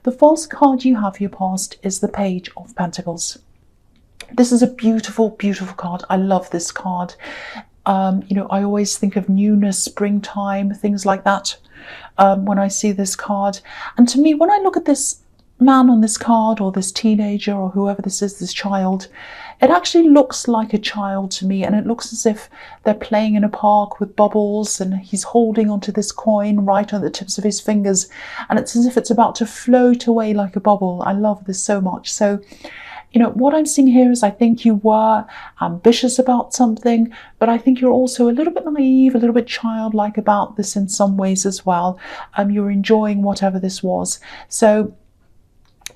The false card you have for your past is the Page of Pentacles. This is a beautiful, beautiful card. I love this card. You know, I always think of newness, springtime, things like that when I see this card. And to me, when I look at this man on this card, or this teenager, or whoever this is, this child, it actually looks like a child to me, and it looks as if they're playing in a park with bubbles, and he's holding onto this coin right on the tips of his fingers, and it's as if it's about to float away like a bubble. I love this so much. So, you know, what I'm seeing here is I think you were ambitious about something, but I think you're also a little bit naive, a little bit childlike about this in some ways as well. You're enjoying whatever this was. So,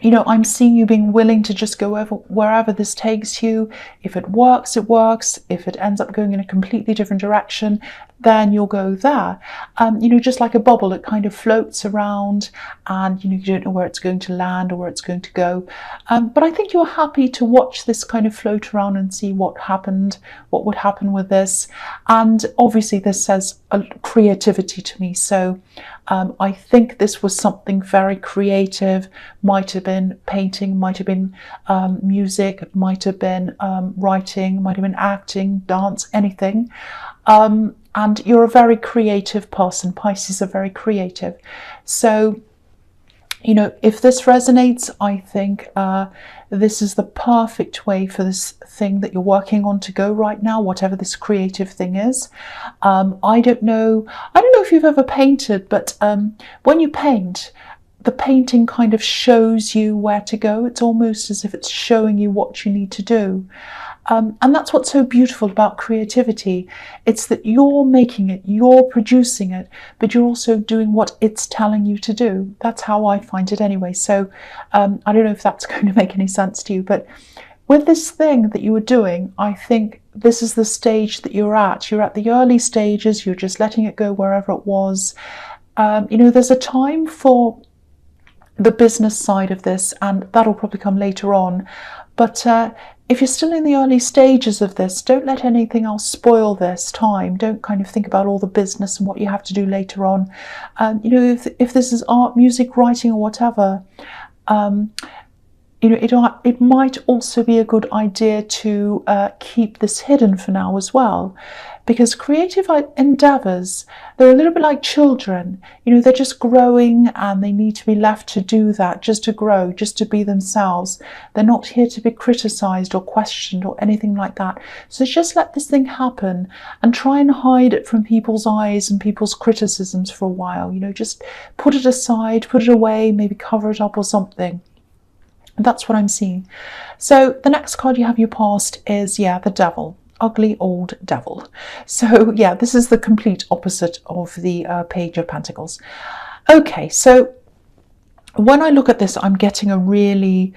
you know, I'm seeing you being willing to just go wherever this takes you. If it works, it works. If it ends up going in a completely different direction, then you'll go there. You know, just like a bubble, it kind of floats around, and you know, you don't know where it's going to land or where it's going to go. But I think you're happy to watch this kind of float around and see what happened, what would happen with this. And obviously this says creativity to me. So I think this was something very creative. Might have been painting, might have been music, might have been writing, might have been acting, dance, anything. And you're a very creative person. Pisces are very creative. So, you know, if this resonates, I think this is the perfect way for this thing that you're working on to go right now, whatever this creative thing is. I don't know if you've ever painted, but when you paint, the painting kind of shows you where to go. It's almost as if it's showing you what you need to do. And that's what's so beautiful about creativity. It's that you're making it, you're producing it, but you're also doing what it's telling you to do. That's how I find it anyway. So I don't know if that's going to make any sense to you, but with this thing that you were doing, I think this is the stage that you're at. You're at the early stages. You're just letting it go wherever it was. You know, there's a time for the business side of this, and that'll probably come later on. But if you're still in the early stages of this, don't let anything else spoil this time. Don't kind of think about all the business and what you have to do later on. You know, if this is art, music, writing, or whatever, you know, it might also be a good idea to keep this hidden for now as well. Because creative endeavours, they're a little bit like children. You know, they're just growing, and they need to be left to do that, just to grow, just to be themselves. They're not here to be criticised or questioned or anything like that. So just let this thing happen and try and hide it from people's eyes and people's criticisms for a while. You know, just put it aside, put it away, maybe cover it up or something. That's what I'm seeing. So the next card you have your past is, yeah, the Devil. Ugly old devil. So yeah, this is the complete opposite of the Page of Pentacles. Okay, so when I look at this, I'm getting a really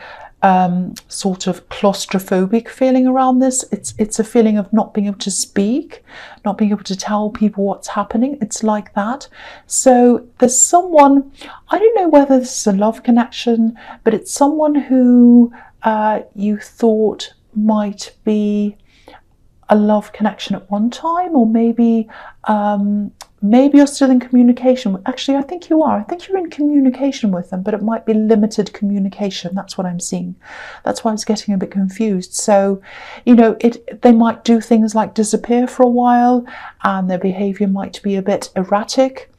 sort of claustrophobic feeling around this. It's a feeling of not being able to speak, not being able to tell people what's happening. It's like that. So there's someone, I don't know whether this is a love connection, but it's someone who you thought might be a love connection at one time, or maybe maybe you're still in communication. Actually, I think you are. I think you're in communication with them, but it might be limited communication. That's what I'm seeing. That's why I was getting a bit confused. So, you know, they might do things like disappear for a while, and their behavior might be a bit erratic.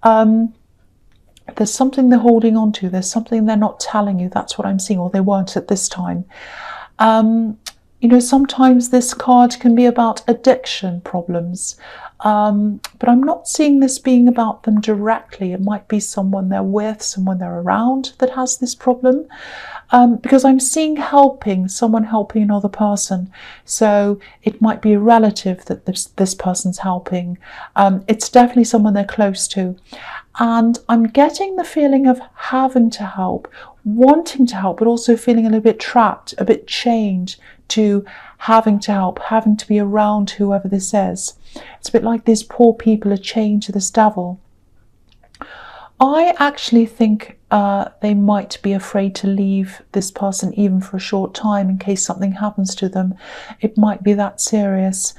There's something they're holding on to. There's something they're not telling you. That's what I'm seeing, or they weren't at this time. You know, sometimes this card can be about addiction problems, but I'm not seeing this being about them directly. It might be someone they're with, someone they're around that has this problem, because I'm seeing someone helping another person. So it might be a relative that this person's helping. It's definitely someone they're close to. And I'm getting the feeling of having to help, wanting to help, but also feeling a little bit trapped, a bit chained to having to help, having to be around whoever this is. It's a bit like these poor people are chained to this devil. I actually think they might be afraid to leave this person even for a short time in case something happens to them. It might be that serious.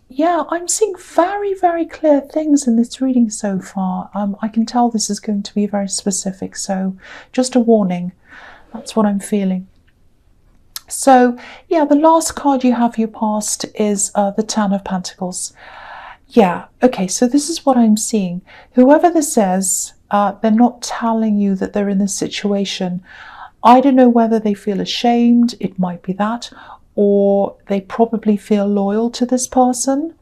Yeah, I'm seeing very, very clear things in this reading so far. I can tell this is going to be very specific, so just a warning. That's what I'm feeling. So, yeah, the last card you have for your past is the Ten of Pentacles. Yeah, okay, so this is what I'm seeing. Whoever this is, they're not telling you that they're in this situation. I don't know whether they feel ashamed, it might be that, or they probably feel loyal to this person.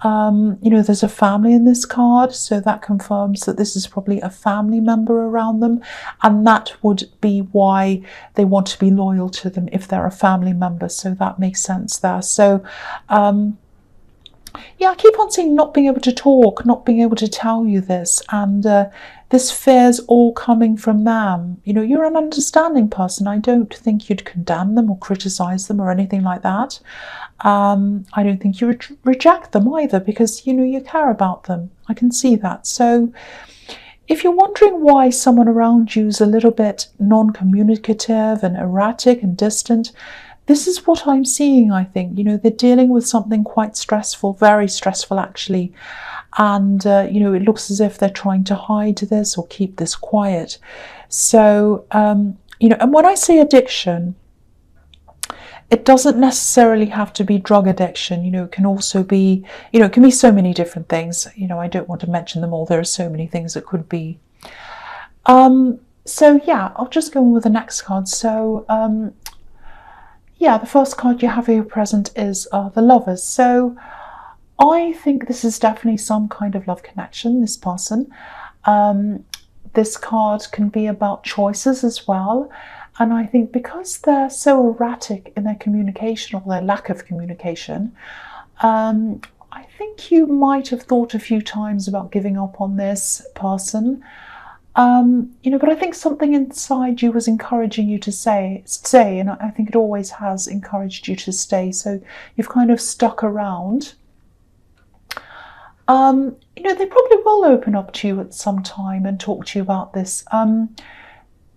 You know, there's a family in this card, so that confirms that this is probably a family member around them, and that would be why they want to be loyal to them if they're a family member, so that makes sense there. So yeah, I keep on seeing not being able to talk, not being able to tell you this, and this fear's all coming from them. You know, you're an understanding person. I don't think you'd condemn them or criticize them or anything like that. I don't think you would reject them either, because, you know, you care about them. I can see that. So if you're wondering why someone around you is a little bit non-communicative and erratic and distant, this is what I'm seeing, I think. You know, they're dealing with something quite stressful, very stressful actually. And, you know, it looks as if they're trying to hide this or keep this quiet. So, you know, and when I say addiction, it doesn't necessarily have to be drug addiction. You know, it can also be, you know, it can be so many different things. You know, I don't want to mention them all. There are so many things it could be. So, yeah, I'll just go on with the next card. So, yeah, the first card you have for your present is the Lovers. So I think this is definitely some kind of love connection, this person. This card can be about choices as well. And I think because they're so erratic in their communication, or their lack of communication, I think you might have thought a few times about giving up on this person. You know, but I think something inside you was encouraging you to stay, and I think it always has encouraged you to stay. So you've kind of stuck around. You know, they probably will open up to you at some time and talk to you about this.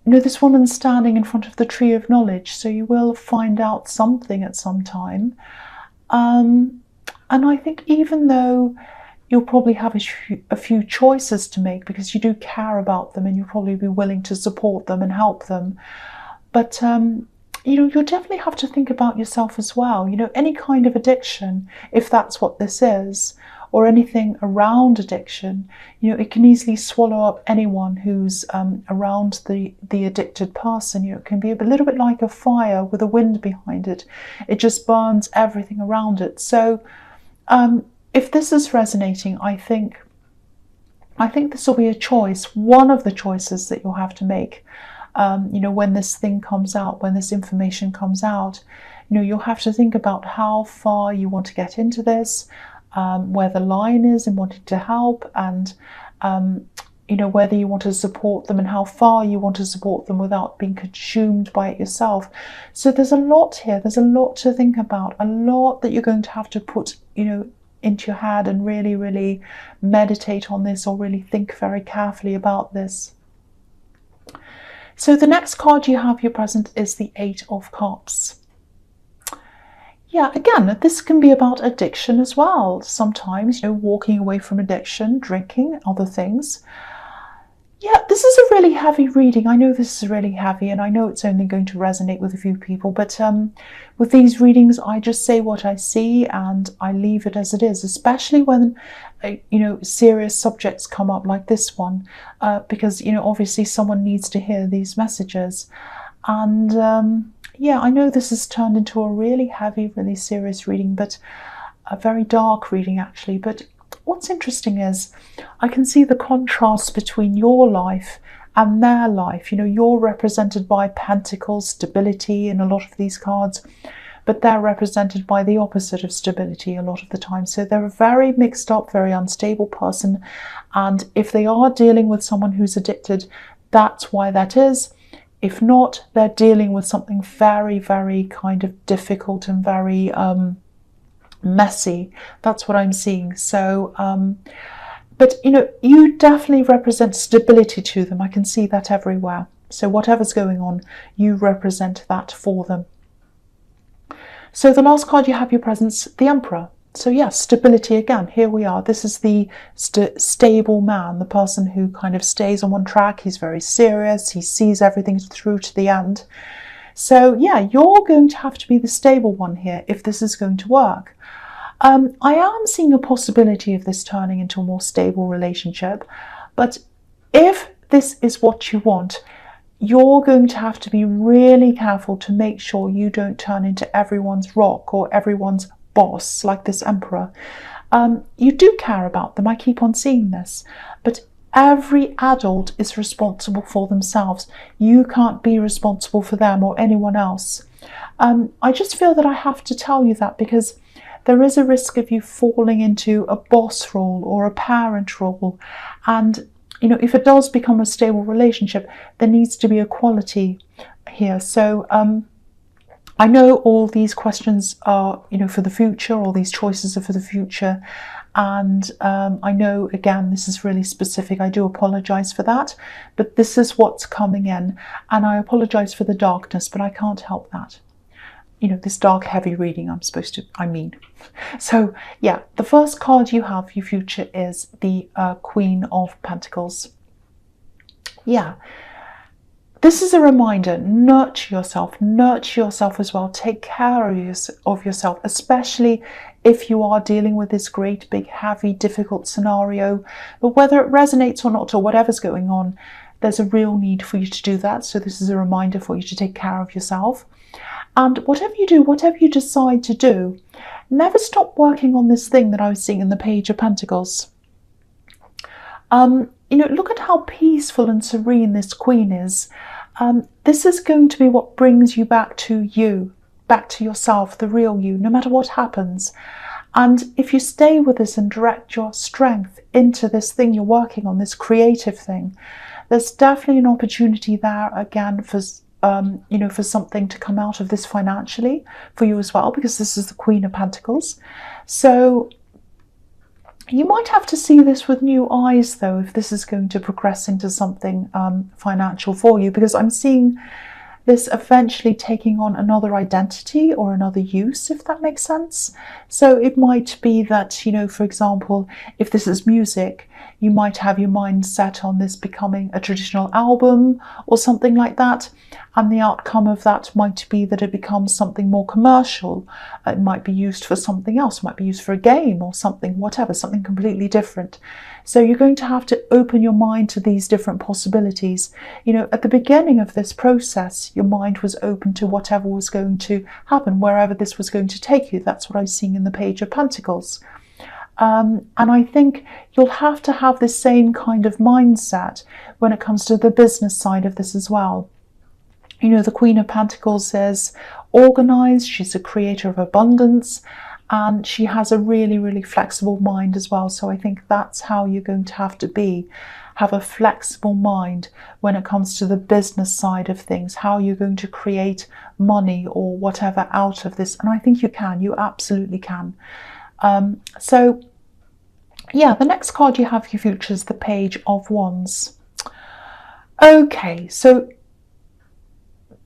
You know, this woman's standing in front of the tree of knowledge, so you will find out something at some time. And I think even though you'll probably have a few choices to make, because you do care about them and you'll probably be willing to support them and help them. But, you know, you'll definitely have to think about yourself as well. You know, any kind of addiction, if that's what this is, or anything around addiction, you know, it can easily swallow up anyone who's around the addicted person. You know, it can be a little bit like a fire with a wind behind it. It just burns everything around it. So, if this is resonating, I think this will be a choice, one of the choices that you'll have to make. You know, when this thing comes out, when this information comes out, you know, you'll have to think about how far you want to get into this, where the line is in wanting to help, and you know, whether you want to support them and how far you want to support them without being consumed by it yourself. So there's a lot here. There's a lot to think about, a lot that you're going to have to put, you know, into your head and really, really meditate on this, or really think very carefully about this. So the next card you have your present is the Eight of Cups. Yeah, again, this can be about addiction as well. Sometimes, you know, walking away from addiction, drinking, other things. Yeah, this is a really heavy reading. I know this is really heavy, and I know it's only going to resonate with a few people, but with these readings, I just say what I see and I leave it as it is, especially when, you know, serious subjects come up like this one, because, you know, obviously someone needs to hear these messages. And yeah, I know this has turned into a really heavy, really serious reading, but a very dark reading actually. But what's interesting is I can see the contrast between your life and their life. You know, you're represented by Pentacles, stability in a lot of these cards, but they're represented by the opposite of stability a lot of the time. So they're a very mixed up, very unstable person. And if they are dealing with someone who's addicted, that's why that is. If not, they're dealing with something very, very kind of difficult and very messy. That's what I'm seeing. So, but, you know, you definitely represent stability to them. I can see that everywhere. So whatever's going on, you represent that for them. So the last card you have your presence, the Emperor. So yes, stability again. Here we are. This is the stable man, the person who kind of stays on one track. He's very serious. He sees everything through to the end. So yeah, you're going to have to be the stable one here if this is going to work. I am seeing a possibility of this turning into a more stable relationship, but if this is what you want, you're going to have to be really careful to make sure you don't turn into everyone's rock or everyone's boss, like this emperor. You do care about them, I keep on seeing this, but every adult is responsible for themselves. You can't be responsible for them or anyone else. I just feel that I have to tell you that, because there is a risk of you falling into a boss role or a parent role. And, you know, if it does become a stable relationship, there needs to be equality here. So I know all these questions are, you know, for the future, all these choices are for the future. And I know, again, this is really specific. I do apologize for that, but this is what's coming in. And I apologize for the darkness, but I can't help that. You know, this dark, heavy reading I mean. So yeah, the first card you have, your future, is the Queen of Pentacles. Yeah. This is a reminder, nurture yourself as well. Take care of yourself, especially if you are dealing with this great, big, heavy, difficult scenario. But whether it resonates or not, or whatever's going on, there's a real need for you to do that. So this is a reminder for you to take care of yourself. And whatever you do, whatever you decide to do, never stop working on this thing that I was seeing in the Page of Pentacles. You know, look at how peaceful and serene this Queen is. This is going to be what brings you, back to yourself, the real you, no matter what happens. And if you stay with this and direct your strength into this thing you're working on, this creative thing, there's definitely an opportunity there again for, you know, for something to come out of this financially for you as well, because this is the Queen of Pentacles. So you might have to see this with new eyes, though, if this is going to progress into something financial for you, because I'm seeing this eventually taking on another identity or another use, if that makes sense. So it might be that, you know, for example, if this is music, you might have your mind set on this becoming a traditional album or something like that. And the outcome of that might be that it becomes something more commercial. It might be used for something else. It might be used for a game or something, whatever, something completely different. So you're going to have to open your mind to these different possibilities. You know, at the beginning of this process, your mind was open to whatever was going to happen, wherever this was going to take you. That's what I'm seeing in the Page of Pentacles. And I think you'll have to have the same kind of mindset when it comes to the business side of this as well. You know, the Queen of Pentacles is organized. She's a creator of abundance, and she has a really, really flexible mind as well. So I think that's how you're going to have to be. Have a flexible mind when it comes to the business side of things, how you're going to create money or whatever out of this. And I think you can, you absolutely can. So yeah, the next card you have, your future, is the Page of Wands. Okay, so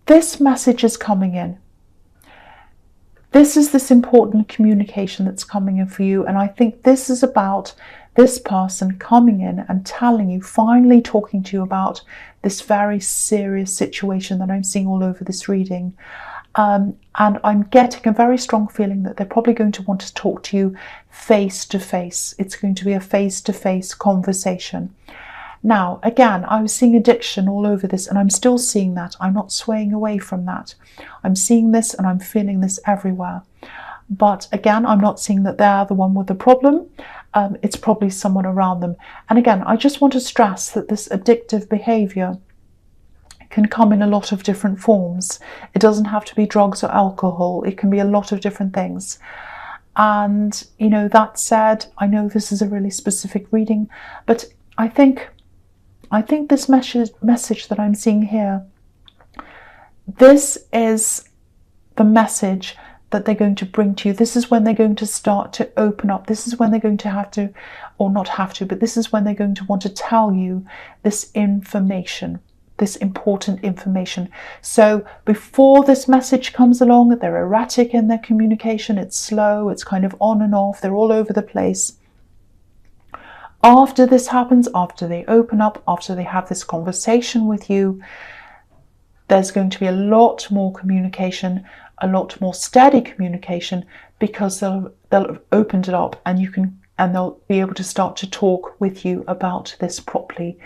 this message is coming in. This is this important communication that's coming in for you. And I think this is about this person coming in and telling you, finally talking to you about this very serious situation that I'm seeing all over this reading. And I'm getting a very strong feeling that they're probably going to want to talk to you face to face. It's going to be a face-to-face conversation. Now, again, I was seeing addiction all over this, and I'm still seeing that. I'm not swaying away from that. I'm seeing this and I'm feeling this everywhere. But again, I'm not seeing that they're the one with the problem. It's probably someone around them. And again, I just want to stress that this addictive behavior can come in a lot of different forms. It doesn't have to be drugs or alcohol. It can be a lot of different things. And, you know, that said, I know this is a really specific reading, but I think this message that I'm seeing here, this is the message that they're going to bring to you. This is when they're going to start to open up. This is when they're going to have to, or not have to, but this is when they're going to want to tell you this information. this important information. So before this message comes along, they're erratic in their communication. It's slow, it's kind of on and off, they're all over the place. After this happens, after they open up, after they have this conversation with you, there's going to be a lot more communication, a lot more steady communication, because they'll have opened it up, and they'll be able to start to talk with you about this properly.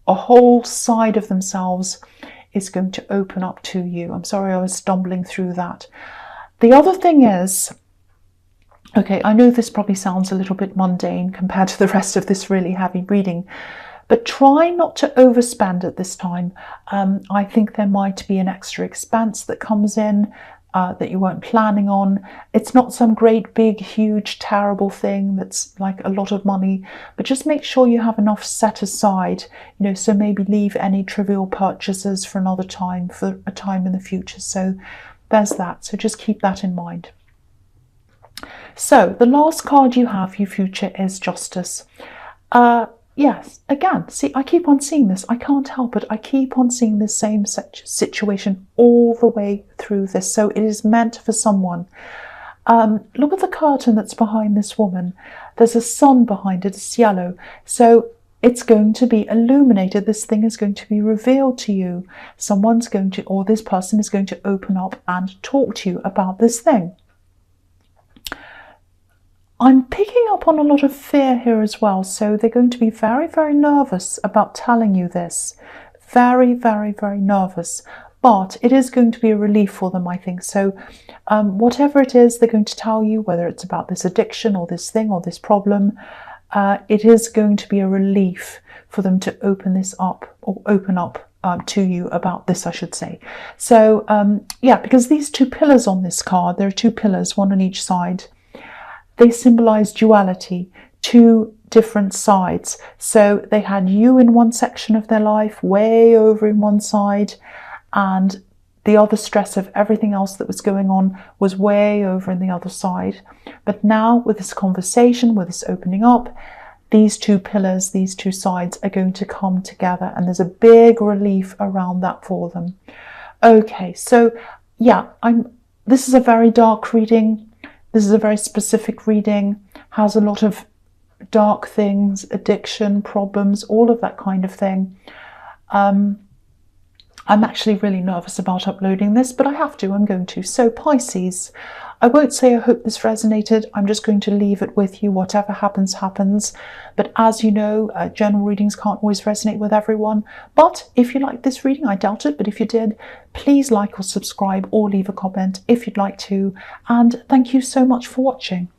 A whole side of themselves is going to open up to you. I'm sorry I was stumbling through that. The other thing is, okay, I know this probably sounds a little bit mundane compared to the rest of this really heavy reading, but try not to overspend at this time. I think there might be an extra expense that comes in that you weren't planning on. It's not some great big huge terrible thing that's like a lot of money, but just make sure you have enough set aside, so maybe leave any trivial purchases for another time, for a time in the future. So there's that. So just keep that in mind. So the last card you have for your future is Justice. Yes, again, see, I keep on seeing this. I can't help it. I keep on seeing the same situation all the way through this. So it is meant for someone. Look at the curtain that's behind this woman. There's a sun behind it. It's yellow. So it's going to be illuminated. This thing is going to be revealed to you. Someone's going to, or this person is going to open up and talk to you about this thing. I'm picking up on a lot of fear here as well. So they're going to be very, very nervous about telling you this. Very, very, very nervous. But it is going to be a relief for them, I think. So whatever it is they're going to tell you, whether it's about this addiction or this thing or this problem, it is going to be a relief for them to open this up, or open up to you about this, I should say. So yeah, because these two pillars on this card, there are two pillars, one on each side. They symbolize duality, two different sides. So they had you in one section of their life, way over in one side, and the other stress of everything else that was going on was way over in the other side. But now with this conversation, with this opening up, these two pillars, these two sides are going to come together, and there's a big relief around that for them. Okay, so yeah, this is a very dark reading. This is a very specific reading, has a lot of dark things, addiction, problems, all of that kind of thing. I'm actually really nervous about uploading this, but I have to, I'm going to. So Pisces, I won't say I hope this resonated. I'm just going to leave it with you. Whatever happens, happens. But as you know, general readings can't always resonate with everyone. But if you liked this reading, I doubt it, but if you did, please like or subscribe or leave a comment if you'd like to. And thank you so much for watching.